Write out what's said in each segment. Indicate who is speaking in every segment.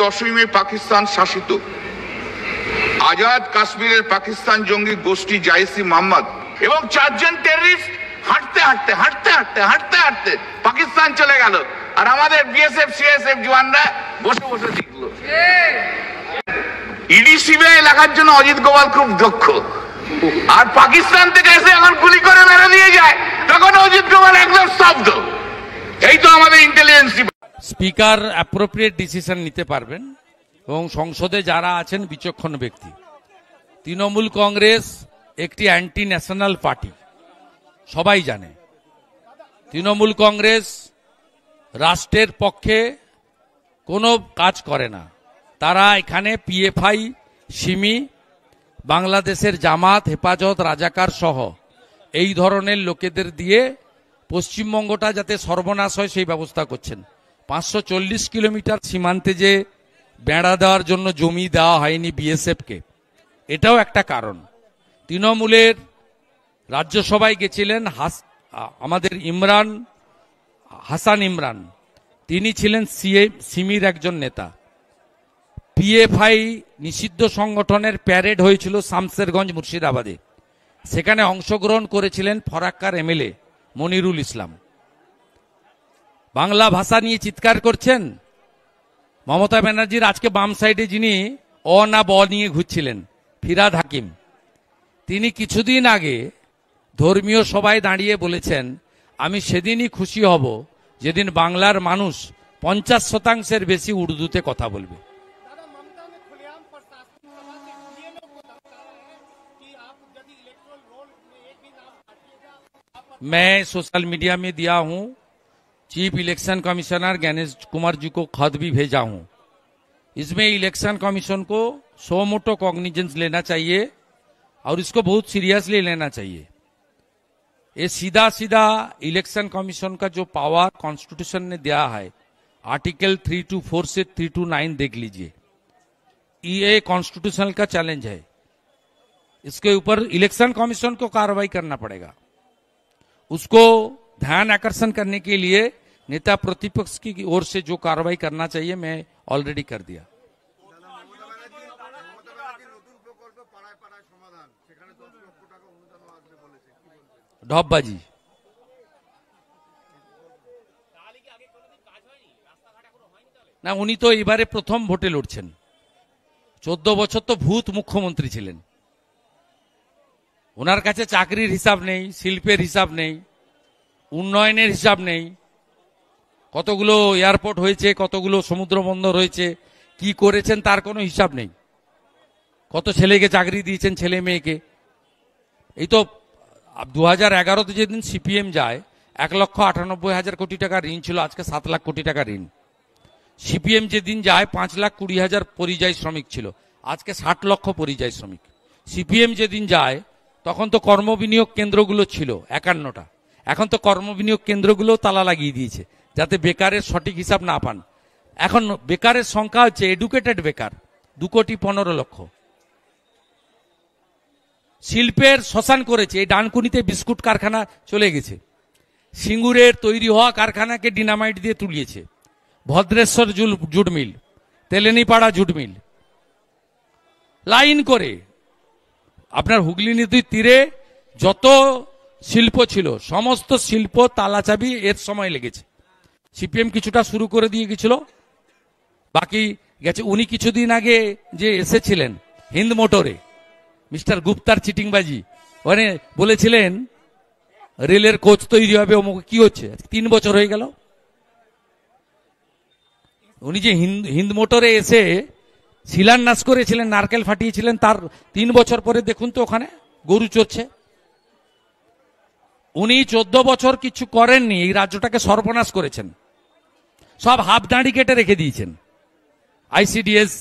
Speaker 1: 10ই মে পাকিস্তান শাসিত আজাদ কাশ্মীরের পাকিস্তান জঙ্গি গোষ্ঠী জাইসি মোহাম্মদ এবং 4 জন টেররিস্ট হাঁটতে হাঁটতে হাঁটতে হাঁটতে হাঁটতে হাঁটতে পাকিস্তান চলে গেল, আর আমাদের বিএসএফ সিএসএফ জওয়ানরা বসে বসে দেখলো। ইডি সিবিআই লাগার জন্য অজিত গোপাল খুব দক্ষ, আর পাকিস্তান থেকে এসে এখন গুলি করে মেরে দিয়ে যায়, তখন অজিত গোপাল একদম স্তব্ধ। এই তো আমাদের ইন্টেলিজেন্স।
Speaker 2: স্পিকার অ্যাপ্রোপ্রিয়েট ডিসিশন নিতে পারবেন এবং সংসদে যারা আছেন বিচক্ষণ ব্যক্তি। তৃণমূল কংগ্রেস একটি অ্যান্টি ন্যাশনাল পার্টি, সবাই জানে। তৃণমূল কংগ্রেস রাষ্ট্রের পক্ষে কোনো কাজ করে না। তারা এখানে পিএফআই, সিমি, বাংলাদেশের জামাত, হেফাজত, রাজাকার সহ এই ধরনের লোকেদের দিয়ে পশ্চিমবঙ্গটা যাতে সর্বনাশ হয় সেই ব্যবস্থা করছেন। 540 কিলোমিটার সীমান্তে যে বেড়া দেওয়ার জন্য জমি দেওয়া হয়নি বিএসএফকে, এটাও একটা কারণ। তৃণমূলের রাজ্যসভায় গেছিলেন আমাদের হাসান ইমরান, তিনি ছিলেন সিমির একজন নেতা। পিএফআই নিষিদ্ধ সংগঠনের প্যারেড হয়েছিল শামসেরগঞ্জ মুর্শিদাবাদে, সেখানে অংশগ্রহণ করেছিলেন ফরাক্কার এমএলএ মনিরুল ইসলাম। বাংলা ভাষা নিয়ে চিৎকার করছেন মমতা ব্যানার্জির আজকে বাম সাইডে যিনি অ না ব নিয়ে ঘুরছিলেন, ফিরাদ হাকিম, তিনি কিছুদিন আগে ধর্মীয় সভায় দাঁড়িয়ে বলেছেন, আমি সেদিনই খুশি হব যেদিন বাংলার মানুষ 50% বেশি উর্দুতে কথা বলবে। मैं सोशल मीडिया में दिया हूं, chief election commissioner Ganesh Kumar ji को खत भी भेजा हूं। इसमें इलेक्शन कमीशन को सो मोटो कॉग्निजेंस लेना चाहिए और इसको बहुत सीरियसली लेना चाहिए। ये सीधा सीधा इलेक्शन कमीशन का जो पावर कॉन्स्टिट्यूशन ने दिया है, आर्टिकल 324 से 329 देख लीजिए, ये कॉन्स्टिट्यूशनल का चैलेंज है। इसके ऊपर इलेक्शन कमीशन को कार्रवाई करना पड़ेगा। उसको ध्यान आकर्षण करने के लिए नेता प्रतिपक्ष की ओर से जो कार्रवाई करना चाहिए मैं ऑलरेडी कर दिया। ঢপবাজি না, উনি তো এবারে প্রথম ভোটে লড়ছেন। 14 বছর তো ভূত মুখ্যমন্ত্রী ছিলেন, ওনার কাছে চাকরির হিসাব নেই, শিল্পের হিসাব নেই, উন্নয়নের হিসাব নেই, কতগুলো এয়ারপোর্ট হয়েছে, কতগুলো সমুদ্র বন্দর হয়েছে, কি করেছেন তার কোনো হিসাব নেই, কত ছেলেকে চাকরি দিয়েছেন, ছেলে মেয়েকে। এই তো 2011-তে যেদিন সিপিএম যায় 1,98,000 কোটি টাকা ঋণ ছিল, আজকে 7 লাখ কোটি টাকা ঋণ। সিপিএম যেদিন যায় 5,20,000 পরিযায়ী শ্রমিক ছিল, আজকে 60 লক্ষ পরিযায়ী শ্রমিক। সিপিএম যেদিন যায় তখন তো কর্মবিনিয়োগ কেন্দ্রগুলো ছিল 51টা, এখন তো কর্মবিনিয়োগ কেন্দ্রগুলো তালা লাগিয়ে দিয়েছে যাতে বেকারের সঠিক হিসাব না পান। এখন বেকারের সংখ্যা হচ্ছে এডুকেটেড বেকার 2,15,00,000। শিল্পের শ্মশান করেছে, এই ডানকুনিতে বিস্কুট কারখানা চলে গেছে, সিঙ্গুরের তৈরি হওয়া কারখানাকে ডিনামাইট দিয়ে তুলিয়েছে, Bhadreswar jute mill, Telenipara jute mill, line করে আপনার হুগলি নদীর তীরে যত শিল্প ছিল সমস্ত শিল্প তালাচাবি এর সময় লেগেছে। সিপিএম কিছুটা শুরু করে দিয়ে গেছিল, বাকি গেছে। উনি কিছুদিন আগে যে এসেছিলেন হিন্দ মোটরে, মিস্টার গুপ্তার চিটিংবাজি, ওখানে বলেছিলেন রেলের কোচ তৈরি হবে, অমুক কি হচ্ছে, 3 বছর হয়ে গেল। উনি যে হিন্দ মোটরে এসে শিলান্যাস করেছিলেন, নারকেল ফাটিয়েছিলেন, তার 3 বছর পরে দেখুন তো ওখানে গরু চড়ছে। উনি 14 বছর কিছু করেননি, এই রাজ্যটাকে সর্বনাশ করেছেন, সব হাফ দাঁড়ি কেটে রেখে দিয়েছেন। আইসিডিএস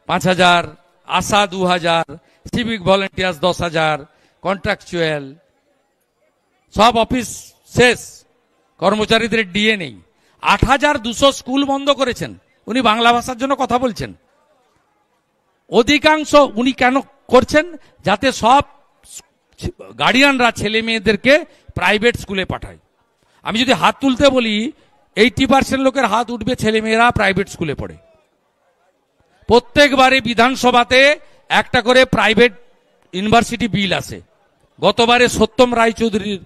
Speaker 2: 5,000, আশা 2,000, সিভিক ভলেন্টিয়ার্স 10,000, কন্ট্রাকচুয়াল সব অফিস শেষ, কর্মচারীদের ডিএ নেই। 8,200 স্কুল বন্ধ করেছেন, উনি বাংলা ভাষার জন্য কথা বলছেন। অধিকাংশ উনি কেন করছেন, যাতে সব গার্ডিয়ানরা ছেলে মেয়েদেরকে প্রাইভেট স্কুলে পাঠায়। আমি যদি হাত তুলতে বলি 80% লোকের হাত উঠবে ছেলে মেয়েরা প্রাইভেট স্কুলে পড়ে। প্রত্যেকবারে বিধানসভাতে একটা করে প্রাইভেট ইউনিভার্সিটি বিল আসে। গতবারে সত্যম রায়চৌধুরীর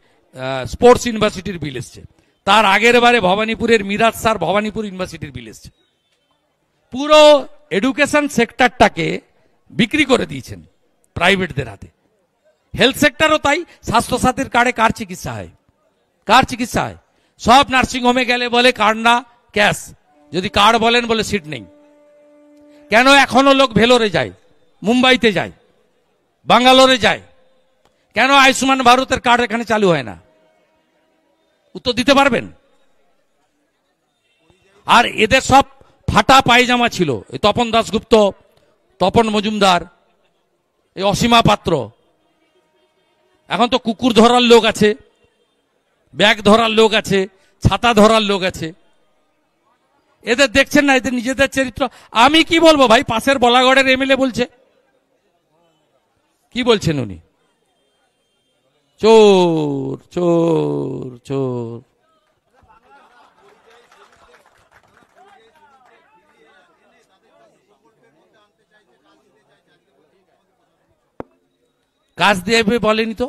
Speaker 2: স্পোর্টস ইউনিভার্সিটির বিল এসছে, তার আগের বারে ভবানীপুরের মিরাজ স্যার ভবানীপুর ইউনিভার্সিটির বিল এসছে। পুরো এডুকেশন সেক্টরটাকে বিক্রি করে দিয়েছেন প্রাইভেটদের হাতে। হেলথ সেক্টরও তাই। স্বাস্থ্যসাথীর কার্ডে কার চিকিৎসা হয়? কার চিকিৎসা হয়? সব নার্সিংহোমে গেলে বলে কার্ড না ক্যাশ, যদি কার্ড বলেন বলে সিট নেই। কেন এখনো লোক ভেলোরে যায়, মুম্বাইতে যায়, বাঙ্গালোরে যায়? কেন আয়ুষ্মান ভারতের কার্ড এখানে চালু হয় না? উত্তর দিতে পারবেন? আর এদের সব ফাটা পায়জামা ছিল, এই তপন দাশগুপ্ত, তপন মজুমদার, এই অসীমা পাত্র। এখন তো কুকুর ধরার লোক আছে, ব্যাগ ধরার লোক আছে, ছাতা ধরার লোক আছে। এদের দেখছেন না এদের নিজেদের চরিত্র? আমি কি বলবো ভাই, পাশের বলাগড়ের এমএলএ বলছে, কি বলছেন উনি? চোর চোর চোর। কাজ দেবে বলেনি তো,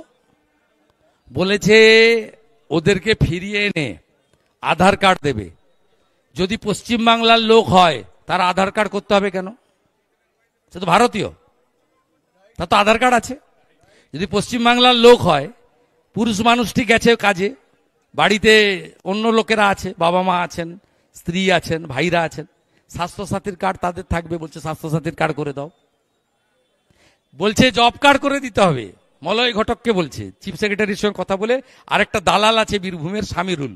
Speaker 2: বলেছে ওদেরকে ফিরিয়ে এনে আধার কার্ড দেবে। যদি পশ্চিমবাংলার লোক হয় তার আধার কার্ড করতে হবে কেন? সে তো ভারতীয়, তার তো আধার কার্ড আছে। যদি পশ্চিমবাংলার লোক হয়, পুরুষ মানুষটি গেছে কাজে, বাড়িতে অন্য লোকেরা আছে, বাবা মা আছেন, স্ত্রী আছেন, ভাইরা আছেন, স্বাস্থ্যসাথীর কার্ড তাদের থাকবে। বলছে স্বাস্থ্যসাথীর কার্ড করে দাও। বলছে জব কার্ড করে দিতে হবে। মলয় ঘটককে বলছে, চিফ সেক্রেটারির সঙ্গে কথা বলে, আরেকটা দালাল আছে বীরভূমের সামিরুল,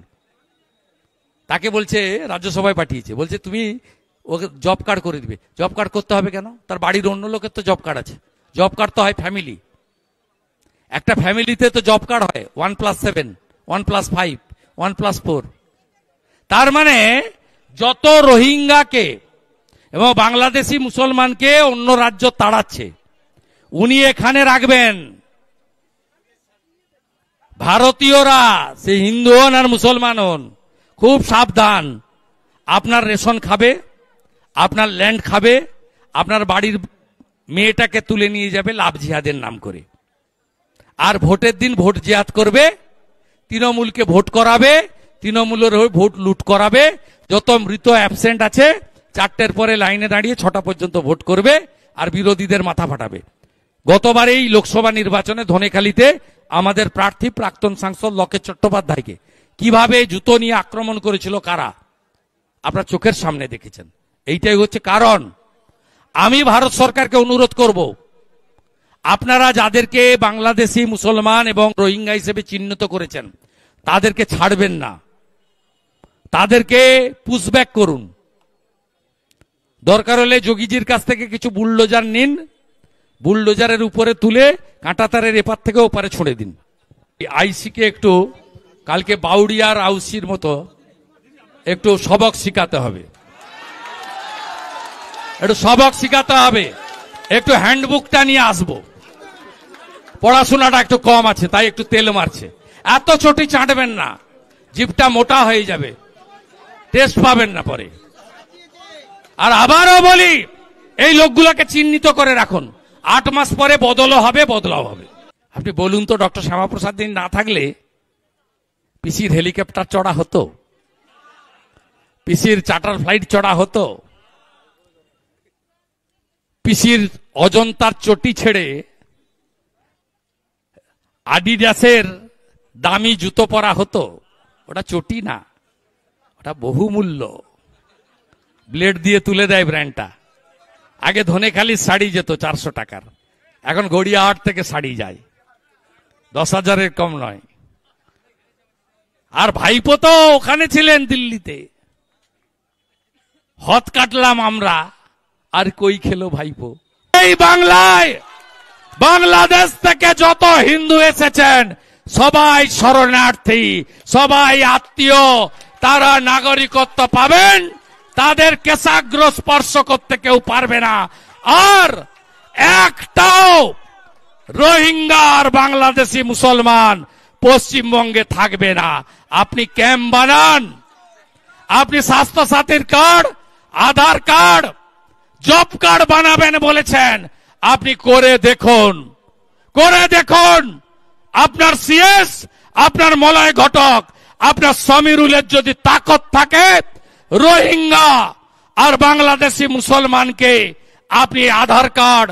Speaker 2: তাকে বলছে রাজ্যসভায় পাঠিয়েছে, বলছে তুমি ওকে জব কার্ড করে দিবে। জব কার্ড করতে হবে কেন? তার বাড়ির অন্য লোকের তো জব কার্ড আছে। জব কার্ড তো হয় ফ্যামিলি, একটা ফ্যামিলিতে তো জব কার্ড হয় 1+7, 1+5, 1+4। তার মানে যত রোহিঙ্গাকে এবং বাংলাদেশি মুসলমানকে অন্য রাজ্য তাড়াচ্ছে উনি এখানে রাখবেন। ভারতীয়রা, সে হিন্দু হন আর মুসলমান হন, খুব সাবধান। আপনার রেশন খাবে, আপনার ল্যান্ড খাবে, আপনার বাড়ির মেয়েটাকে তুলে নিয়ে যাবে লাভ জিহাদের নাম করে। আর ভোটের দিন ভোট জিহাদ করবে, তৃণমূলকে ভোট করাবে, তৃণমূলের হয়ে ভোট লুট করাবে। যত মৃত অ্যাবসেন্ট আছে 4টের পরে লাইনে দাঁড়িয়ে 6টা পর্যন্ত ভোট করবে আর বিরোধীদের মাথা ফাটাবে। গতবার এই লোকসভা নির্বাচনে ধনেখালিতে আমাদের প্রার্থী প্রাক্তন সাংসদ লকেট চট্টোপাধ্যায়কে কিভাবে জুতো নিয়ে আক্রমণ করেছিল কারা, আপনার চোখের সামনে দেখেছেন। এইটাই হচ্ছে কারণ। আমি ভারত সরকারকে অনুরোধ করব, আপনারা যাদেরকে বাংলাদেশি মুসলমান এবং রোহিঙ্গা হিসেবে চিহ্নিত করেছেন তাদেরকে ছাড়বেন না, তাদেরকে পুশব্যাক করুন। দরকার হলে যোগীজির কাছ থেকে কিছু বুলডোজার নিন, বুলডোজারের উপরে তুলে কাঁটাতারের এপার থেকে ওপারে ছুঁড়ে দিন। আইসিকে একটু কালকে বাউডিয়ার আউসির মতো একটু সবক শিখাতে হবে, একটু সবক শিখাতে হবে। একটু হ্যান্ডবুকটা নিয়ে আসবো, পড়াশোনাটা একটু কম আছে তাই একটু তেল মারছে। এত চটি চাটবেন না, জিভটা মোটা হয়ে যাবে, টেস্ট পাবেন না পরে। আর আবারও বলি, এই লোকগুলোকে চিহ্নিত করে রাখুন। 8 মাস পরে বদলাও হবে। আপনি বলুন তো, ডক্টর শ্যামাপ্রসাদ দিন না থাকলে পিসির হেলিকপ্টার চড়া হতো, পিসির চার্টার ফ্লাইট চড়া হতো, পিসির অজন্তার চটি ছেড়ে আডিডাসের দামি জুতো পরা হতো। ওটা চটি না, ওটা বহুমূল্য, ব্লেড দিয়ে তুলে দেয় ব্র্যান্ডটা। আগে ধনেখালির শাড়ি যেত 400 টাকার, এখন গড়িয়াহাট থেকে শাড়ি যায় 10,000-এর কম নয়। আর ভাইপো তো ওখানে ছিলেন দিল্লিতে, হত কাটলাম আমরা, আর কই খেলো ভাইপো। এই বাংলায় বাংলাদেশ থেকে যত হিন্দু এসেছেন সবাই শরণার্থী, সবাই আত্মীয়, তারা নাগরিকত্ব পাবেন, তাদের কেশাগ্র স্পর্শ করতে কেউ পারবে না। আর একটাও রোহিঙ্গা আর বাংলাদেশি মুসলমান পশ্চিমবঙ্গে থাকবে না। আপনি ক্যাম্প বানান, আপনি স্বাস্থ্য সাথীর কার্ড, আধার কার্ড জব কার্ড বানাবেন বলেছেন, আপনি করে দেখুন, আপনার সিএস, আপনার মলয় ঘটক, আপনার সমীরুলের যদি তাকত থাকে, রোহিঙ্গা আর বাংলাদেশি মুসলমানকে আপনি আধার কার্ড,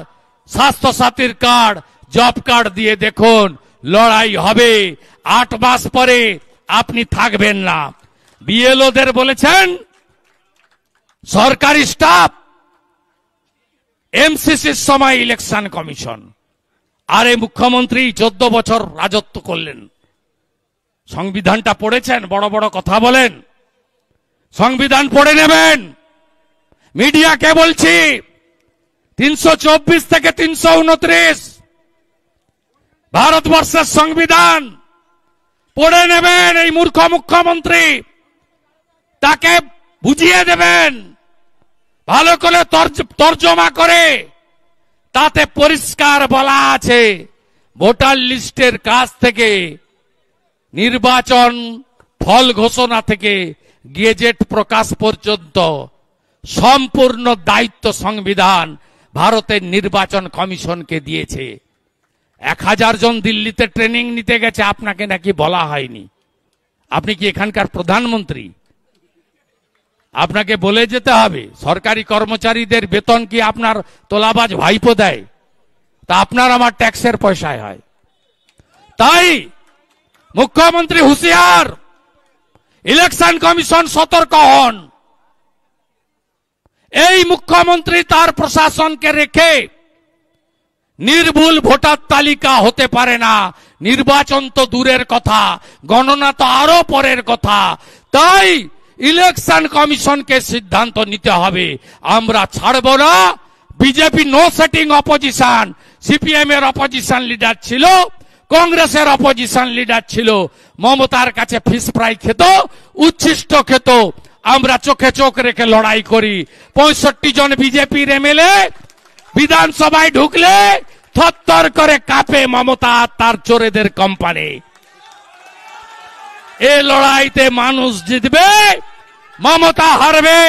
Speaker 2: স্বাস্থ্য সাথীর কার্ড, জব কার্ড দিয়ে দেখুন, লড়াই হবে। 8 মাস পরে আপনি থাকবেন না। বিএলওদের বলেছেন সরকারি স্টাফ, এমসিসির সময় ইলেকশন কমিশন। আরে মুখ্যমন্ত্রী 14 বছর রাজত্ব করলেন, সংবিধানটা পড়েছেন? বড় বড় কথা বলেন, সংবিধান পড়ে নেবেন। মিডিয়াকে বলছি, 324 থেকে 329 ভারতবর্ষের সংবিধান পড়ে নেবেন। এই মূর্খ মুখ্যমন্ত্রী, তাকে বুঝিয়ে দেবেন ভালো করে তর্জমা করে। তাতে পরিষ্কার বলা আছে, ভোটার লিস্টের কাছ থেকে নির্বাচন ফল ঘোষণা থেকে গেজেট প্রকাশ পর্যন্ত সম্পূর্ণ দায়িত্ব সংবিধান ভারতের নির্বাচন কমিশনকে দিয়েছে। 1000 জন দিল্লিতে ট্রেনিং নিতে গেছে, আপনাকে নাকি বলা হয়নি। আপনি কি এখানকার প্রধানমন্ত্রী? আপনাকে বলে যেতে হবে। সরকারি কর্মচারীদের বেতন কি আপনার তোলাবাজ ভাইপো দেয়? তা আপনার আমার ট্যাক্সের পয়সায় হয়। তাই মুখ্যমন্ত্রী হুঁশিয়ার, ইলেকশন কমিশন সতর্ক হন। এই মুখ্যমন্ত্রী তার প্রশাসনকে রেখে নির্ভুল ভোটার তালিকা হতে পারে না। নির্বাচন তো দূরের কথা, গণনা তো আরো পরের কথা। তাই ইলেকশন কমিশনকে সিদ্ধান্ত নিতে হবে। আমরা ছাড়ব না। BJP no setting opposition, CPM এর অপোজিশন লিডার ছিল, কংগ্রেসের অপোজিশন লিডার ছিল। মমতার কাছে ফিশ ফ্রাই খেত, উচ্ছিষ্ট খেত। আমরা চোখে চোখ রেখে লড়াই করি। 65 জন বিজেপির এমএলএ বিধানসভায় ঢুকলে থরথর করে কাঁপে মমতা তার চোরেদের কোম্পানি। এ লড়াইতে মানুষ জিতবে, মমতা হারবে।